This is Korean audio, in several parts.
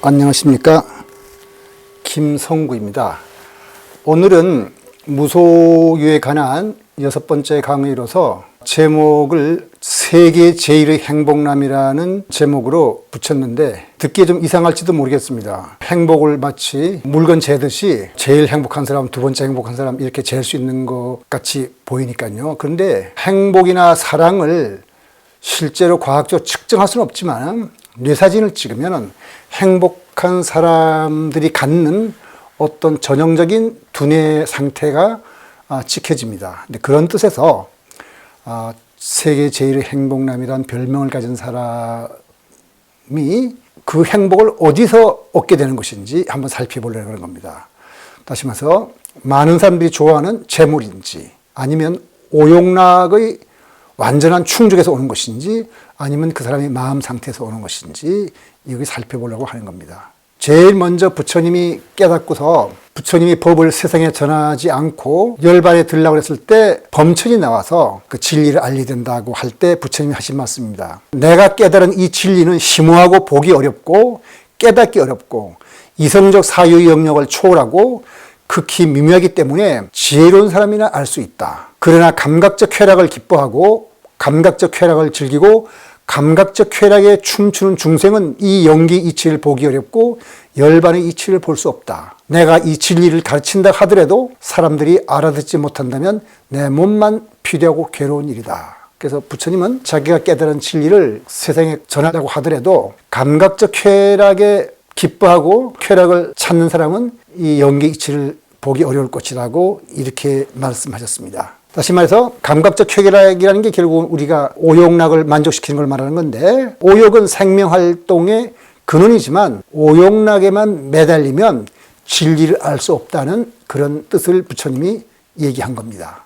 안녕하십니까, 김성구입니다. 오늘은 무소유에 관한 6번째 강의로서 제목을 세계 제일의 행복남이라는 제목으로 붙였는데 듣기에 좀 이상할지도 모르겠습니다. 행복을 마치 물건 재듯이 제일 행복한 사람, 두 번째 행복한 사람 이렇게 잴 수 있는 것 같이 보이니까요. 그런데 행복이나 사랑을 실제로 과학적으로 측정할 수는 없지만 뇌사진을 찍으면 행복한 사람들이 갖는 어떤 전형적인 두뇌 상태가 찍혀집니다. 근데 그런 뜻에서 세계 제일의 행복남이라는 별명을 가진 사람이 그 행복을 어디서 얻게 되는 것인지 한번 살펴보려고 하는 겁니다. 다시 말해서 많은 사람들이 좋아하는 재물인지, 아니면 오욕락의 완전한 충족에서 오는 것인지, 아니면 그 사람의 마음 상태에서 오는 것인지, 이걸 살펴보려고 하는 겁니다. 제일 먼저 부처님이 깨닫고서 부처님이 법을 세상에 전하지 않고 열반에 들으려고 했을 때 범천이 나와서 그 진리를 알려야 된다고 할 때 부처님이 하신 말씀입니다. 내가 깨달은 이 진리는 심오하고 보기 어렵고 깨닫기 어렵고 이성적 사유의 영역을 초월하고 극히 미묘하기 때문에 지혜로운 사람이나 알 수 있다. 그러나 감각적 쾌락을 기뻐하고 감각적 쾌락을 즐기고 감각적 쾌락에 춤추는 중생은 이 영기 이치를 보기 어렵고 열반의 이치를 볼 수 없다. 내가 이 진리를 가르친다 하더라도 사람들이 알아듣지 못한다면 내 몸만 필요하고 괴로운 일이다. 그래서 부처님은 자기가 깨달은 진리를 세상에 전하려고 하더라도 감각적 쾌락에 기뻐하고 쾌락을 찾는 사람은 이 영기 이치를 보기 어려울 것이라고 이렇게 말씀하셨습니다. 다시 말해서 감각적 쾌락이라는 게 결국 우리가 오욕락을 만족시키는 걸 말하는 건데, 오욕은 생명활동의 근원이지만 오욕락에만 매달리면 진리를 알 수 없다는 그런 뜻을 부처님이 얘기한 겁니다.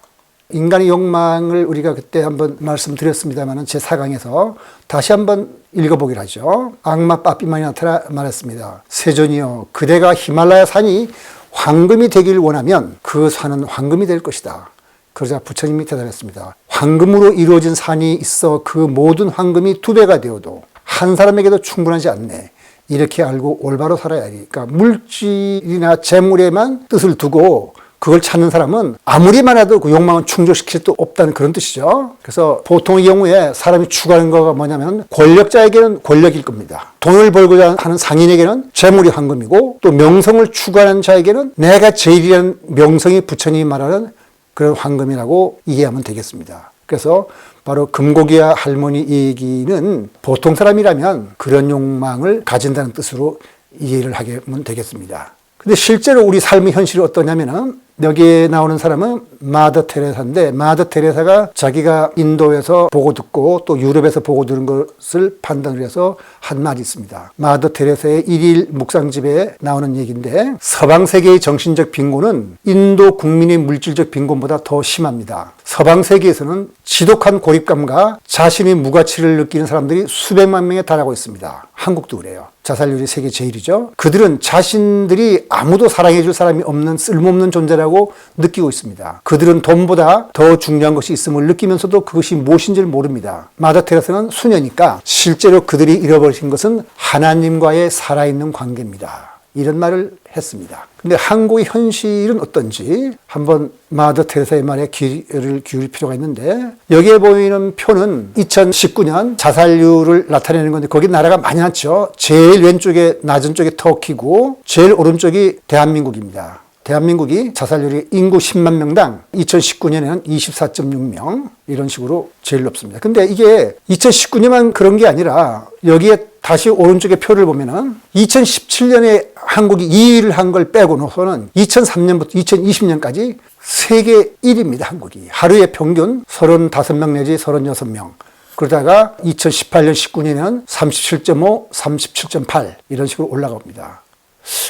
인간의 욕망을 우리가 그때 한번 말씀드렸습니다만 제 4강에서 다시 한번 읽어보기로 하죠. 악마 빠삐만이 나타나 말했습니다. 세존이여, 그대가 히말라야 산이 황금이 되기를 원하면 그 산은 황금이 될 것이다. 그러자 부처님이 대답했습니다. 황금으로 이루어진 산이 있어 그 모든 황금이 2배가 되어도 한 사람에게도 충분하지 않네. 이렇게 알고 올바로 살아야 해. 그러니까 물질이나 재물에만 뜻을 두고 그걸 찾는 사람은 아무리 많아도 그 욕망은 충족시킬 수 없다는 그런 뜻이죠. 그래서 보통의 경우에 사람이 추구하는 거가 뭐냐면 권력자에게는 권력일 겁니다. 돈을 벌고자 하는 상인에게는 재물이 황금이고, 또 명성을 추구하는 자에게는 내가 제일이라는 명성이 부처님이 말하는 그런 황금이라고 이해하면 되겠습니다. 그래서 바로 금고기야 할머니 얘기는 보통 사람이라면 그런 욕망을 가진다는 뜻으로 이해를 하면 되겠습니다. 근데 실제로 우리 삶의 현실이 어떠냐면은, 여기에 나오는 사람은 마더 테레사인데, 마더 테레사가 자기가 인도에서 보고 듣고 또 유럽에서 보고 들은 것을 판단을 해서 한 말이 있습니다. 마더 테레사의 일일 묵상집에 나오는 얘기인데, 서방 세계의 정신적 빈곤은 인도 국민의 물질적 빈곤보다 더 심합니다. 서방 세계에서는 지독한 고립감과 자신의 무가치를 느끼는 사람들이 수백만 명에 달하고 있습니다. 한국도 그래요. 자살률이 세계 제일이죠. 그들은 자신들이 아무도 사랑해줄 사람이 없는 쓸모없는 존재라고 느끼고 있습니다. 그들은 돈보다 더 중요한 것이 있음을 느끼면서도 그것이 무엇인지를 모릅니다. 마더 테레사는 수녀니까 실제로 그들이 잃어버린 것은 하나님과의 살아있는 관계입니다. 이런 말을 했습니다. 근데 한국의 현실은 어떤지 한번 마더 테레사의 말에 귀를 기울일 필요가 있는데, 여기에 보이는 표는 2019년 자살률을 나타내는 건데, 거기 나라가 많이 많죠. 제일 왼쪽에 낮은 쪽이 터키고 제일 오른쪽이 대한민국입니다. 대한민국이 자살률이 인구 10만 명당 2019년에는 24.6명 이런 식으로 제일 높습니다. 근데 이게 2019년만 그런 게 아니라 여기에 다시 오른쪽에 표를 보면은 2017년에 한국이 2위를 한 걸 빼고 나서는 2003년부터 2020년까지 세계 1위입니다. 한국이. 하루에 평균 35명 내지 36명. 그러다가 2018년, 19년에는 37.5, 37.8 이런 식으로 올라갑니다.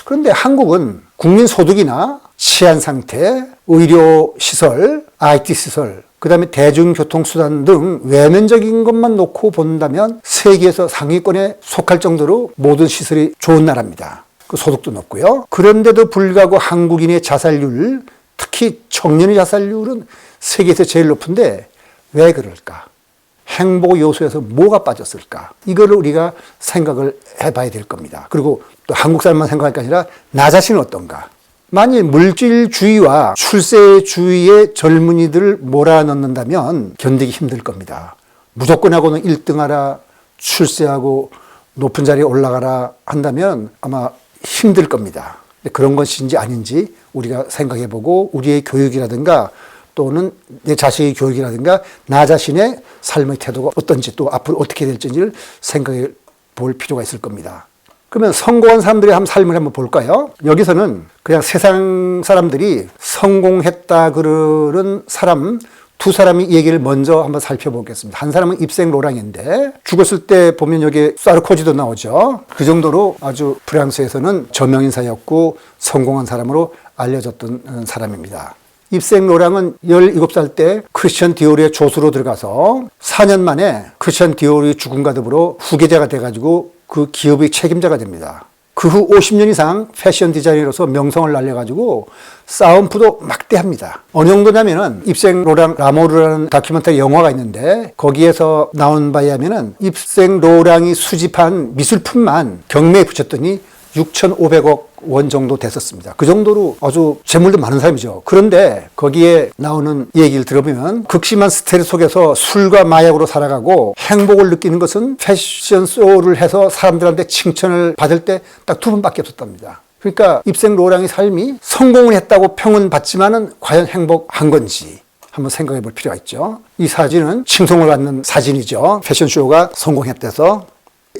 그런데 한국은 국민 소득이나 치안 상태, 의료 시설, IT 시설, 그 다음에 대중교통수단 등 외면적인 것만 놓고 본다면 세계에서 상위권에 속할 정도로 모든 시설이 좋은 나라입니다. 그 소득도 높고요. 그런데도 불구하고 한국인의 자살률, 특히 청년의 자살률은 세계에서 제일 높은데 왜 그럴까? 행복 요소에서 뭐가 빠졌을까? 이거를 우리가 생각을 해봐야 될 겁니다. 그리고 또 한국 사람만 생각할 게 아니라 나 자신은 어떤가? 만일 물질주의와 출세주의의 젊은이들을 몰아넣는다면 견디기 힘들 겁니다. 무조건 하고는 1등하라, 출세하고 높은 자리에 올라가라 한다면 아마 힘들 겁니다. 그런 것인지 아닌지 우리가 생각해보고 우리의 교육이라든가 또는 내 자식의 교육이라든가 나 자신의 삶의 태도가 어떤지 또 앞으로 어떻게 될지를 생각해 볼 필요가 있을 겁니다. 그러면 성공한 사람들의 삶을 한번 볼까요? 여기서는 그냥 세상 사람들이 성공했다 그러는 사람 두 사람의 얘기를 먼저 한번 살펴보겠습니다. 한 사람은 입생 로랑인데 죽었을 때 보면 여기 사르코지도 나오죠. 그 정도로 아주 프랑스에서는 저명인사였고 성공한 사람으로 알려졌던 사람입니다. 입생 로랑은 17살 때 크리스천 디오르의 조수로 들어가서 4년 만에 크리스천 디오르의 죽음과 더불어 후계자가 돼가지고 그 기업의 책임자가 됩니다. 그 후 50년 이상 패션 디자이너로서 명성을 날려가지고 싸움프도 막대합니다. 어느 정도냐면은 입생 로랑 라모르라는 다큐멘터리 영화가 있는데 거기에서 나온 바에 하면은 입생 로랑이 수집한 미술품만 경매에 붙였더니 6,500억 원 정도 됐었습니다. 그 정도로 아주 재물도 많은 사람이죠. 그런데 거기에 나오는 얘기를 들어보면 극심한 스트레스 속에서 술과 마약으로 살아가고 행복을 느끼는 것은 패션쇼를 해서 사람들한테 칭찬을 받을 때 딱 2번밖에 없었답니다. 그러니까 입생 로랑의 삶이 성공을 했다고 평은 받지만은 과연 행복한 건지 한번 생각해 볼 필요가 있죠. 이 사진은 칭송을 받는 사진이죠. 패션쇼가 성공했대서.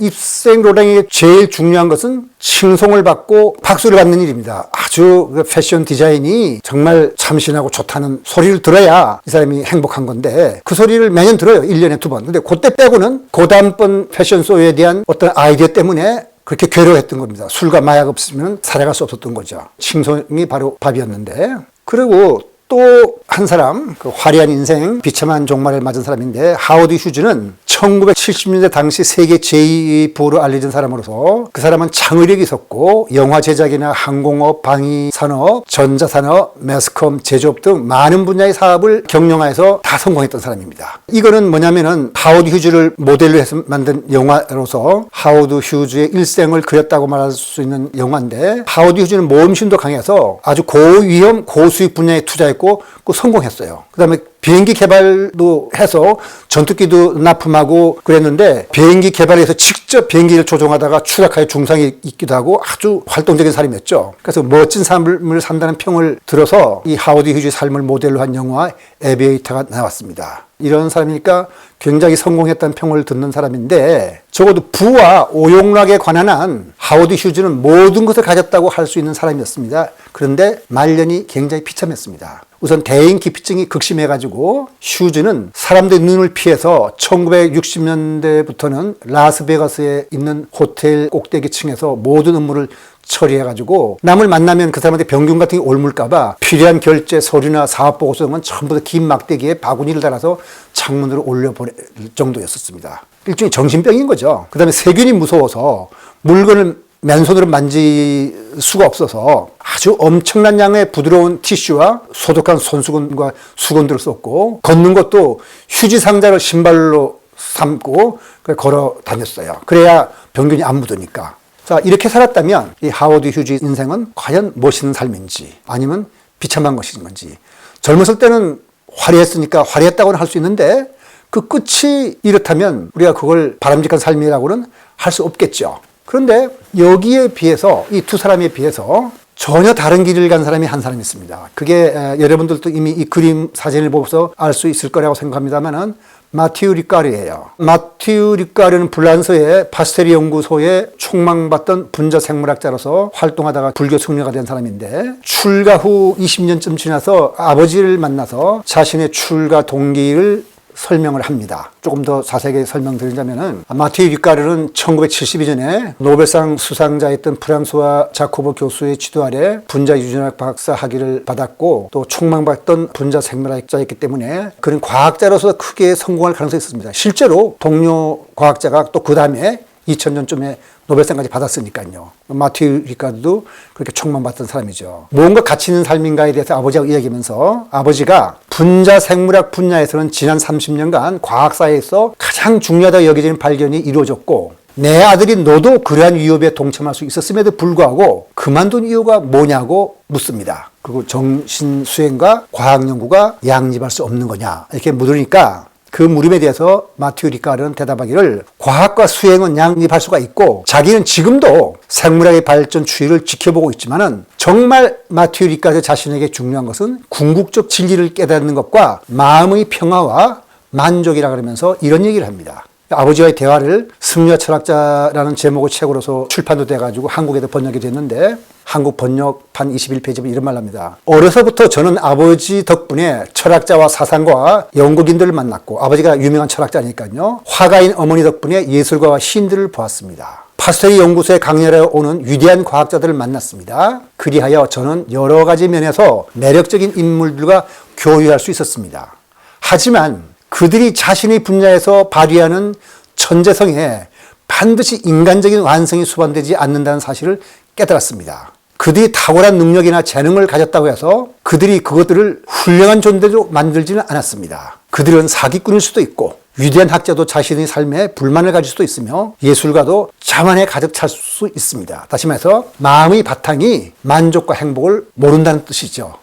입생 로랑에게 제일 중요한 것은 칭송을 받고 박수를 받는 일입니다. 아주 패션 디자인이 정말 참신하고 좋다는 소리를 들어야 이 사람이 행복한 건데 그 소리를 매년 들어요. 1년에 2번. 근데 그때 빼고는 그 다음번 패션쇼에 대한 어떤 아이디어 때문에 그렇게 괴로워했던 겁니다. 술과 마약 없으면 살아갈 수 없었던 거죠. 칭송이 바로 밥이었는데. 그리고 또 한 사람, 그 화려한 인생, 비참한 종말을 맞은 사람인데 하워드 휴즈는 1970년대 당시 세계 제2부로 알려진 사람으로서 그 사람은 창의력이 있었고 영화 제작이나 항공업, 방위산업, 전자산업, 매스컴, 제조업 등 많은 분야의 사업을 경영하여서 다 성공했던 사람입니다. 이거는 뭐냐면은 하워드 휴즈를 모델로 해서 만든 영화로서 하워드 휴즈의 일생을 그렸다고 말할 수 있는 영화인데 하워드 휴즈는 모험심도 강해서 아주 고위험, 고수익 분야에 투자했고 성공했어요. 그 다음에 비행기 개발도 해서 전투기도 납품하고 그랬는데 비행기 개발해서 직접 비행기를 조종하다가 추락하여 중상이 있기도 하고 아주 활동적인 사람이었죠. 그래서 멋진 삶을 산다는 평을 들어서 이 하워드 휴즈의 삶을 모델로 한 영화 에비에이터가 나왔습니다. 이런 사람이니까 굉장히 성공했다는 평을 듣는 사람인데 적어도 부와 오용락에 관한 한 하워드 휴즈는 모든 것을 가졌다고 할 수 있는 사람이었습니다. 그런데 말년이 굉장히 비참했습니다. 우선 대인 기피증이 극심해가지고 휴즈는 사람들의 눈을 피해서 1960년대부터는 라스베가스에 있는 호텔 꼭대기층에서 모든 업무를 처리해가지고 남을 만나면 그 사람한테 병균 같은 게 옮을까봐 필요한 결제 서류나 사업보고서 등은 전부 다 긴 막대기에 바구니를 달아서 창문으로 올려보낼 정도였었습니다. 일종의 정신병인 거죠. 그 다음에 세균이 무서워서 물건을 맨손으로 만질 수가 없어서 아주 엄청난 양의 부드러운 티슈와 소독한 손수건과 수건들을 썼고 걷는 것도 휴지 상자를 신발로 삼고 걸어 다녔어요. 그래야 병균이 안 묻으니까. 자, 이렇게 살았다면 이 하워드 휴즈의 인생은 과연 멋있는 삶인지 아니면 비참한 것인 건지. 젊었을 때는 화려했으니까 화려했다고는 할 수 있는데 그 끝이 이렇다면 우리가 그걸 바람직한 삶이라고는 할 수 없겠죠. 그런데 여기에 비해서 이 두 사람에 비해서 전혀 다른 길을 간 사람이 한 사람이 있습니다. 그게 여러분들도 이미 이 그림 사진을 보고서 알 수 있을 거라고 생각합니다만은 마티우 리까르예요. 마티우 리까르는 프랑스의 파스테리 연구소에 촉망받던 분자 생물학자로서 활동하다가 불교 승려가 된 사람인데 출가 후 20년쯤 지나서 아버지를 만나서 자신의 출가 동기를 설명을 합니다. 조금 더 자세하게 설명드리자면은 마티우 리까르는 1972년에 노벨상 수상자였던 프랑스와 자코보 교수의 지도 아래 분자 유전학 박사 학위를 받았고 또 촉망받던 분자 생물학자였기 때문에 그는 과학자로서 크게 성공할 가능성이 있었습니다. 실제로 동료 과학자가 또 그 다음에 2000년쯤에 노벨상까지 받았으니까요. 마티우 리까르도 그렇게 촉망받던 사람이죠. 뭔가 가치 있는 삶인가에 대해서 아버지하고 이야기하면서 아버지가 분자 생물학 분야에서는 지난 30년간 과학사에서 가장 중요하다고 여겨지는 발견이 이루어졌고, 내 아들이 너도 그러한 위협에 동참할 수 있었음에도 불구하고 그만둔 이유가 뭐냐고 묻습니다. 그리고 정신수행과 과학연구가 양립할 수 없는 거냐 이렇게 물으니까, 그 물음에 대해서 마티우 리카르는 대답하기를, 과학과 수행은 양립할 수가 있고 자기는 지금도 생물학의 발전 추이를 지켜보고 있지만은, 정말 마티우 리카르 자신에게 중요한 것은 궁극적 진리를 깨닫는 것과 마음의 평화와 만족이라 그러면서 이런 얘기를 합니다. 아버지와의 대화를 승려 철학자라는 제목의 책으로서 출판도 돼가지고 한국에도 번역이 됐는데, 한국 번역판 21페이지에 이런 말 합니다. 어려서부터 저는 아버지 덕분에 철학자와 사상가와 연극인들을 만났고, 아버지가 유명한 철학자니까요, 화가인 어머니 덕분에 예술가와 시인들을 보았습니다. 파스텔리 연구소에 강연하러 오는 위대한 과학자들을 만났습니다. 그리하여 저는 여러 가지 면에서 매력적인 인물들과 교류할 수 있었습니다. 하지만 그들이 자신의 분야에서 발휘하는 천재성에 반드시 인간적인 완성이 수반되지 않는다는 사실을 깨달았습니다. 그들이 탁월한 능력이나 재능을 가졌다고 해서 그들이 그것들을 훌륭한 존재로 만들지는 않았습니다. 그들은 사기꾼일 수도 있고, 위대한 학자도 자신의 삶에 불만을 가질 수도 있으며, 예술가도 자만에 가득 찰 수 있습니다. 다시 말해서 마음의 바탕이 만족과 행복을 모른다는 뜻이죠.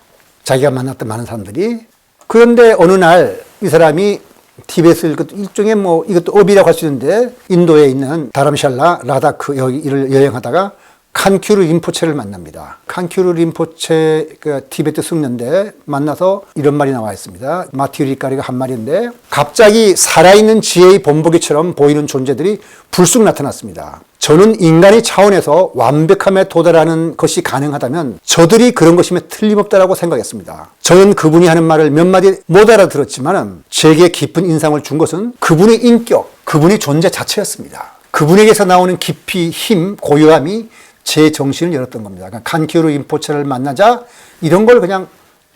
자기가 만났던 많은 사람들이. 그런데 어느 날 이 사람이 티베트, 일종의 이것도 업이라고 할 수 있는데, 인도에 있는 다람샬라, 라다크 여기를 여행하다가 칸큐르 림포체를 만납니다. 칸큐르 림포체, 티베트 승려인데 만나서 이런 말이 나와 있습니다. 마티우 리카르가 한 말인데, 갑자기 살아있는 지혜의 본보기처럼 보이는 존재들이 불쑥 나타났습니다. 저는 인간의 차원에서 완벽함에 도달하는 것이 가능하다면 저들이 그런 것이면 틀림없다라고 생각했습니다. 저는 그분이 하는 말을 몇 마디 못 알아들었지만 제게 깊은 인상을 준 것은 그분의 인격, 그분의 존재 자체였습니다. 그분에게서 나오는 깊이, 힘, 고요함이 제 정신을 열었던 겁니다. 그러니까 칸큐르 림포체를 만나자 이런 걸 그냥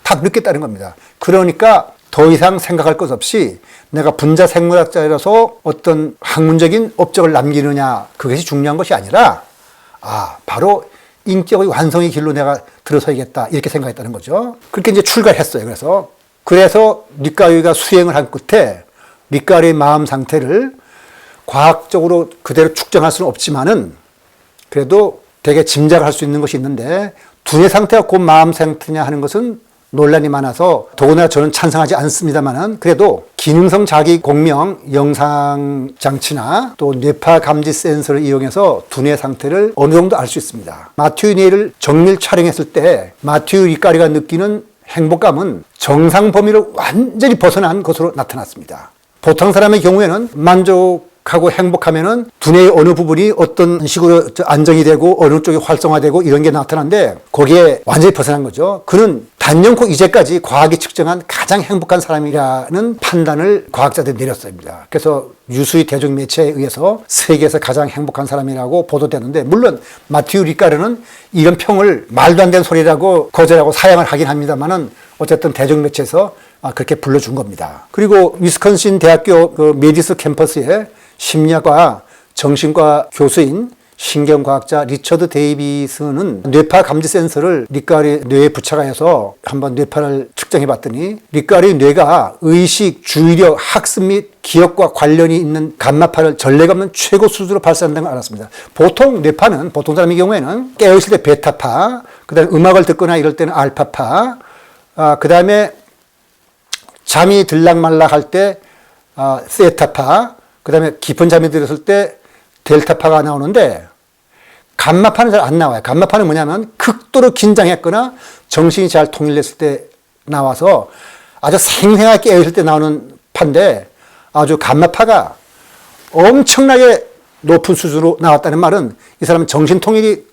다 느꼈다는 겁니다. 그러니까 더 이상 생각할 것 없이 내가 분자 생물학자라서 어떤 학문적인 업적을 남기느냐, 그것이 중요한 것이 아니라, 바로 인격의 완성의 길로 내가 들어서야겠다, 이렇게 생각했다는 거죠. 그렇게 이제 출가했어요. 그래서 리카르가 수행을 한 끝에 리카르의 마음 상태를 과학적으로 그대로 측정할 수는 없지만은, 그래도 되게 짐작할 수 있는 것이 있는데, 두뇌 상태가 그 마음 상태냐 하는 것은 논란이 많아서 더구나 저는 찬성하지 않습니다만은, 그래도 기능성 자기 공명 영상 장치나 또 뇌파 감지 센서를 이용해서 두뇌 상태를 어느 정도 알 수 있습니다. 마티우 뇌를 정밀 촬영했을 때 마티우 리카르가 느끼는 행복감은 정상 범위를 완전히 벗어난 것으로 나타났습니다. 보통 사람의 경우에는 만족하고 행복하면은 두뇌의 어느 부분이 어떤 식으로 안정이 되고 어느 쪽이 활성화되고 이런 게 나타나는데, 거기에 완전히 벗어난 거죠. 그는 단연코 이제까지 과학이 측정한 가장 행복한 사람이라는 판단을 과학자들이 내렸습니다. 그래서 유수의 대중 매체에 의해서 세계에서 가장 행복한 사람이라고 보도되는데, 물론 마티우 리카르는 이런 평을 말도 안 되는 소리라고 거절하고 사양을 하긴 합니다만은, 어쨌든 대중 매체에서 그렇게 불러준 겁니다. 그리고 위스콘신 대학교 그 메디스 캠퍼스에 심리학과 정신과 교수인 신경과학자 리처드 데이비스는 뇌파 감지 센서를 리카르의 뇌에 부착해서 한번 뇌파를 측정해 봤더니, 리카르의 뇌가 의식, 주의력, 학습 및 기억과 관련이 있는 감마파를 전례가 없는 최고 수준으로 발산한다는 걸 알았습니다. 보통 뇌파는, 보통 사람의 경우에는 깨어있을 때 베타파, 그 다음에 음악을 듣거나 이럴 때는 알파파, 그 다음에 잠이 들락말락 할 때 세타파, 그 다음에 깊은 잠이 들었을 때 델타파가 나오는데, 감마파는 잘 안 나와요. 감마파는 뭐냐면 극도로 긴장했거나 정신이 잘 통일됐을 때 나와서 아주 생생하게 깨어있을 때 나오는 파인데, 아주 감마파가 엄청나게 높은 수준으로 나왔다는 말은 이 사람은 정신 통일이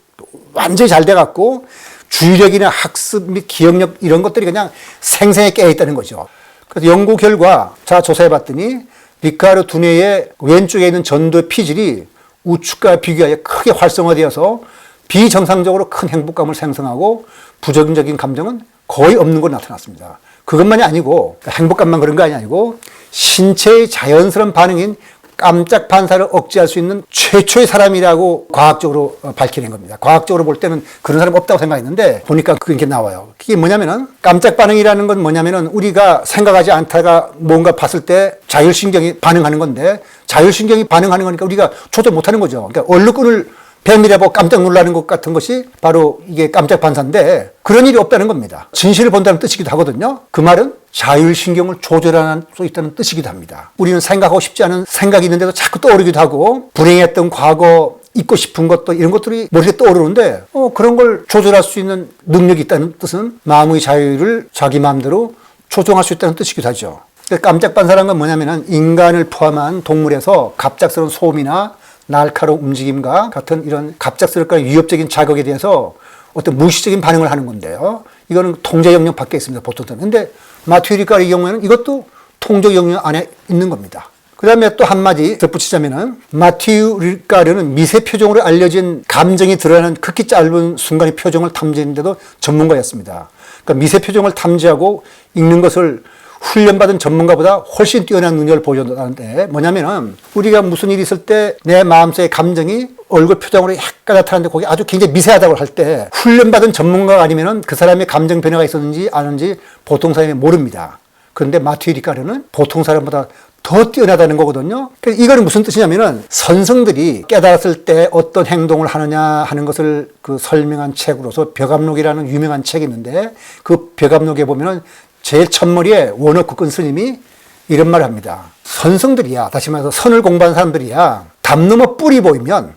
완전히 잘 돼갖고 주의력이나 학습 및 기억력 이런 것들이 그냥 생생하게 깨어있다는 거죠. 그래서 연구 결과 조사해봤더니 리카르 두뇌의 왼쪽에 있는 전두 피질이 우측과 비교하여 크게 활성화되어서 비정상적으로 큰 행복감을 생성하고 부정적인 감정은 거의 없는 걸로 나타났습니다. 그것만이 아니고, 행복감만 그런 거 아니고 신체의 자연스러운 반응인 깜짝 반사를 억제할 수 있는 최초의 사람이라고 과학적으로 밝혀낸 겁니다. 과학적으로 볼 때는 그런 사람이 없다고 생각했는데 보니까 그렇게 나와요. 그게 뭐냐면은 깜짝 반응이라는 건 뭐냐면은 우리가 생각하지 않다가 뭔가 봤을 때 자율신경이 반응하는 건데 자율신경이 반응하는 거니까 우리가 조절 못하는 거죠. 그러니까 얼룩끈을 뱀이라 보고 깜짝 놀라는 것 같은 것이 바로 이게 깜짝 반사인데 그런 일이 없다는 겁니다. 진실을 본다는 뜻이기도 하거든요. 그 말은 자율신경을 조절할 수 있다는 뜻이기도 합니다. 우리는 생각하고 싶지 않은 생각이 있는데도 자꾸 떠오르기도 하고 불행했던 과거, 잊고 싶은 것도 이런 것들이 머리에 떠오르는데 그런 걸 조절할 수 있는 능력이 있다는 뜻은 마음의 자유를 자기 마음대로 조정할 수 있다는 뜻이기도 하죠. 깜짝 반사라는 건 뭐냐면은 인간을 포함한 동물에서 갑작스러운 소음이나 날카로운 움직임과 같은 이런 갑작스럽고 위협적인 자극에 대해서 어떤 무의식적인 반응을 하는 건데요. 이거는 통제 영역 밖에 있습니다. 보통은. 근데 마티유 리카르의 경우에는 이것도 통제 영역 안에 있는 겁니다. 그 다음에 또 한마디 덧붙이자면은 마티유 리카르는 미세 표정으로 알려진 감정이 드러나는 극히 짧은 순간의 표정을 탐지하는데도 전문가였습니다. 그러니까 미세 표정을 탐지하고 읽는 것을 훈련받은 전문가보다 훨씬 뛰어난 능력을 보여준다는데 뭐냐면은 우리가 무슨 일이 있을 때 내 마음속의 감정이 얼굴 표정으로 약간 나타나는데 그게 아주 굉장히 미세하다고 할 때 훈련받은 전문가가 아니면은 그 사람의 감정 변화가 있었는지 아는지 보통 사람이 모릅니다. 그런데 마티유 리카르는 보통 사람보다 더 뛰어나다는 거거든요. 그래서 이거는 무슨 뜻이냐면은 선성들이 깨달았을 때 어떤 행동을 하느냐 하는 것을 그 설명한 책으로서 벽암록이라는 유명한 책이 있는데 그 벽암록에 보면은 제일 첫머리에 원어국근 스님이 이런 말을 합니다. 선성들이야, 다시 말해서 선을 공부한 사람들이야, 담 넘어 뿔이 보이면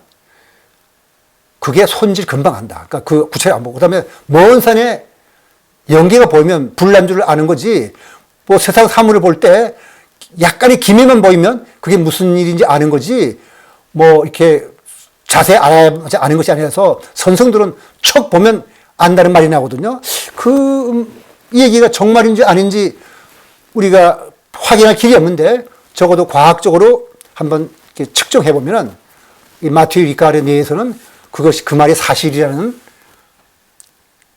그게 손질 금방 한다. 그러니까 그 구체를 안 보고. 그 다음에 먼 산에 연기가 보이면 불난 줄 아는 거지, 뭐 세상 사물을 볼 때 약간의 기미만 보이면 그게 무슨 일인지 아는 거지, 뭐 이렇게 자세히 알아야 아는 것이 아니라서 선성들은 척 보면 안다는 말이 나거든요. 이 얘기가 정말인지 아닌지 우리가 확인할 길이 없는데 적어도 과학적으로 한번 이렇게 측정해보면은 이 마티유 리카르에 대해서는 그것이 그 말이 사실이라는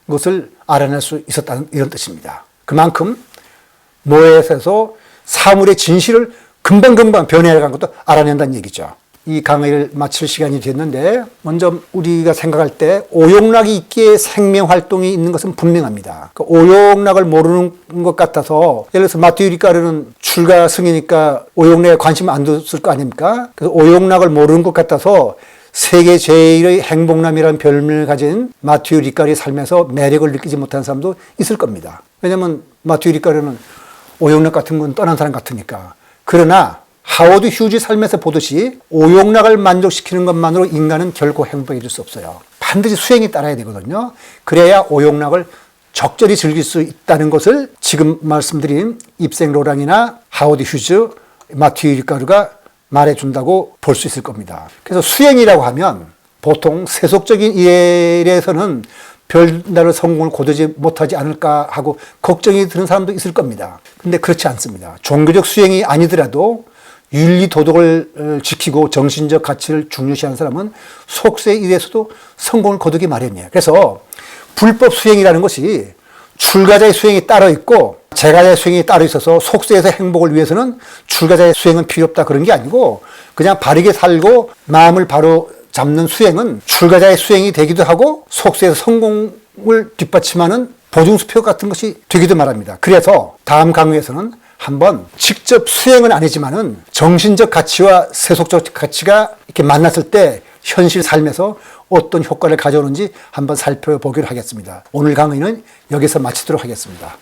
것을 알아낼 수 있었다는 이런 뜻입니다. 그만큼 뭐에서 사물의 진실을 금방금방 변해간 것도 알아낸다는 얘기죠. 이 강의를 마칠 시간이 됐는데 먼저 우리가 생각할 때 오용락이 있기에 생명활동이 있는 것은 분명합니다. 그 오용락을 모르는 것 같아서 예를 들어서 마티유 리카르는 출가 승이니까 오용락에 관심을 안 뒀을 거 아닙니까? 그래서 오용락을 모르는 것 같아서 세계 제일의 행복남이라는 별명을 가진 마티유 리카르의 삶에서 매력을 느끼지 못한 사람도 있을 겁니다. 왜냐하면 마티유 리카르는 오용락 같은 건 떠난 사람 같으니까. 그러나 하워드 휴지 삶에서 보듯이 오용락을 만족시키는 것만으로 인간은 결코 행복해질 수 없어요. 반드시 수행이 따라야 되거든요. 그래야 오용락을 적절히 즐길 수 있다는 것을 지금 말씀드린 입생 로랑이나 하워드 휴즈, 마티유 리카르가 말해준다고 볼 수 있을 겁니다. 그래서 수행이라고 하면 보통 세속적인 일에서는 별다른 성공을 거두지 못하지 않을까 하고 걱정이 드는 사람도 있을 겁니다. 근데 그렇지 않습니다. 종교적 수행이 아니더라도 윤리 도덕을 지키고 정신적 가치를 중요시하는 사람은 속세의 일에서도 성공을 거두기 마련이에요. 그래서 불법 수행이라는 것이 출가자의 수행이 따로 있고 재가자의 수행이 따로 있어서 속세에서 행복을 위해서는 출가자의 수행은 필요 없다 그런 게 아니고 그냥 바르게 살고 마음을 바로 잡는 수행은 출가자의 수행이 되기도 하고 속세에서 성공을 뒷받침하는 보증수표 같은 것이 되기도 말합니다. 그래서 다음 강의에서는 한번 직접 수행은 아니지만은 정신적 가치와 세속적 가치가 이렇게 만났을 때 현실 삶에서 어떤 효과를 가져오는지 한번 살펴보기로 하겠습니다. 오늘 강의는 여기서 마치도록 하겠습니다.